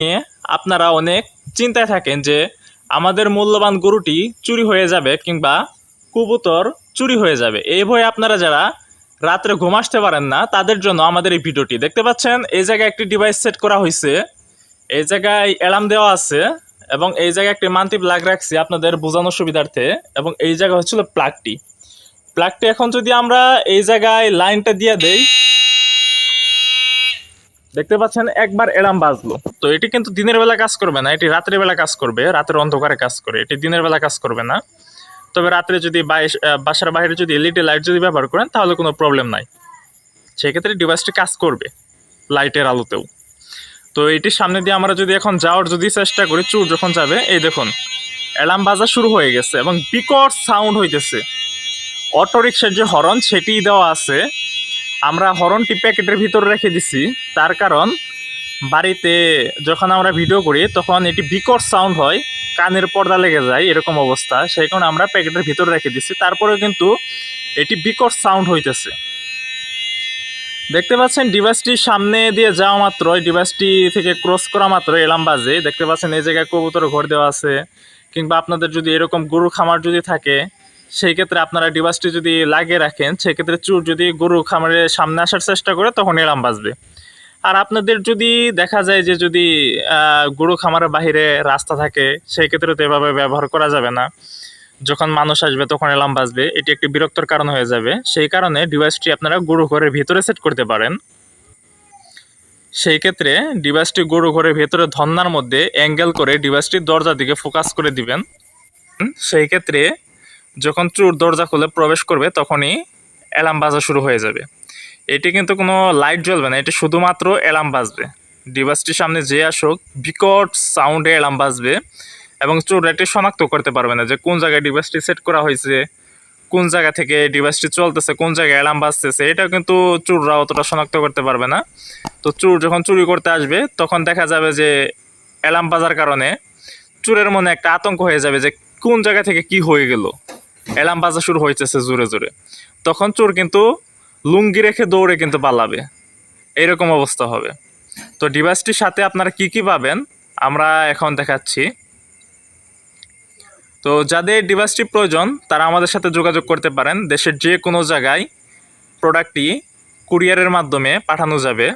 নিয়ে আপনারা অনেক চিন্তায় থাকেন যে আমাদের মূল্যবান গরুটি চুরি হয়ে যাবে কিংবা কবুতর চুরি হয়ে যাবে। এই ভয়ে আপনারা যারা রাত্রে ঘুম আসতে পারেন না তাদের জন্য আমাদের এই ভিডিওটি দেখতে পাচ্ছেন। এই জায়গায় একটি ডিভাইস সেট করা হয়েছে, এই জায়গায় অ্যালার্ম দেওয়া আছে এবং এই জায়গায় একটি মান্তি প্লাগ রাখছি আপনাদের বোঝানোর সুবিধার্থে। এবং এই জায়গা হচ্ছিল প্লাগটি এখন যদি আমরা এই জায়গায় লাইনটা দিয়ে দেই, দেখতে পাচ্ছেন একবার অ্যালার্ম বাজলো। তো এটি কিন্তু দিনের বেলা কাজ করবে না, এটি রাতের বেলা কাজ করবে, রাতের অন্ধকারে কাজ করে, এটি দিনের বেলা কাজ করবে না। তবে রাত্রে যদি বাসার বাইরে যদি এলইডি লাইট যদি ব্যবহার করেন তাহলে কোনো প্রবলেম নাই, সেক্ষেত্রে ডিভাইসটি কাজ করবে লাইটের আলোতেও। তো এটির সামনে দিয়ে আমরা যদি এখন যাওয়ার যদি চেষ্টা করি, চোর যখন যাবে, এই দেখুন অ্যালার্ম বাজা শুরু হয়ে গেছে এবং বিকট সাউন্ড হইতেছে। অটোরিকশার যে হর্ন সেটি দেওয়া আছে, আমরা হর্নটি প্যাকেটের ভিতরে রেখে দিছি, তার কারণ বাড়িতে যখন আমরা ভিডিও করি তখন এটি বিকট সাউন্ড হয়, কানের পর্দা লেগে যায়, এরকম অবস্থা। সেই কারণে আমরা প্যাকেটের ভিতরে রেখে দিছি, তারপরেও কিন্তু এটি বিকট সাউন্ড হইতেছে। দেখতে পাচ্ছেন ডিভাইসটির সামনে দিয়ে যাওয়া মাত্র, ডিভাইসটি থেকে ক্রস করা মাত্র অ্যালার্ম বাজে। দেখতে পাচ্ছেন এই জায়গায় কবুতর ঘর দেওয়া আছে, কিংবা আপনাদের যদি এরকম গরু খামার যদি থাকে সেই ক্ষেত্রে আপনারা ডিভাইসটি যদি লাগিয়ে রাখেন, সেক্ষেত্রে চোর যদি গরু খামারের সামনে আসার চেষ্টা করে তখন অ্যালার্ম বাজবে। আর আপনাদের যদি দেখা যায় যে যদি গরু খামারের বাহিরে রাস্তা থাকে, সেই ক্ষেত্রে তো এভাবে ব্যবহার করা যাবে না। যখন মানুষ আসবে তখন অ্যালার্ম বাজবে, এটি একটি বিরক্তর কারণ হয়ে যাবে। সেই কারণে ডিভাইসটি আপনারা গরু ঘরের ভিতরে সেট করতে পারেন। সেই ক্ষেত্রে ডিভাইসটি গরু ঘরের ভেতরে ধন্নার মধ্যে অ্যাঙ্গেল করে ডিভাইসটি দরজার দিকে ফোকাস করে দিবেন। সেই ক্ষেত্রে যখন চোর দরজা খুলে প্রবেশ করবে তখনই অ্যালার্ম বাজা শুরু হয়ে যাবে। এটি কিন্তু কোনো লাইট জ্বলবে না, এটি শুধুমাত্র অ্যালার্ম বাজবে। ডিভাইসটির সামনে যে আসুক বিকট সাউন্ডে অ্যালার্ম বাজবে এবং চোর এটি শনাক্ত করতে পারবে না যে কোন জায়গায় ডিভাইসটি সেট করা হয়েছে, কোন জায়গা থেকে ডিভাইসটি চলতেছে, কোন জায়গায় অ্যালার্ম বাজতেছে, এটা কিন্তু চোররা অতটা শনাক্ত করতে পারবে না। তো চোর যখন চুরি করতে আসবে তখন দেখা যাবে যে অ্যালার্ম বাজার কারণে চোরের মনে একটা আতঙ্ক হয়ে যাবে যে কোন জায়গা থেকে কি হয়ে গেল, অ্যালার্ম বাজা শুরু হইতেছে জোরে জোরে। তখন চোর কিন্তু লুঙ্গি রেখে দৌড়ে কিন্তু পালাবে, এইরকম অবস্থা হবে। তো ডিভাইসটির সাথে আপনারা কি কি পাবেন আমরা এখন দেখাচ্ছি। তো যাদের ডিভাইসটি প্রয়োজন তারা আমাদের সাথে যোগাযোগ করতে পারেন। দেশের যে কোনো জায়গায় প্রোডাক্টটি কুরিয়ারের মাধ্যমে পাঠানো যাবে।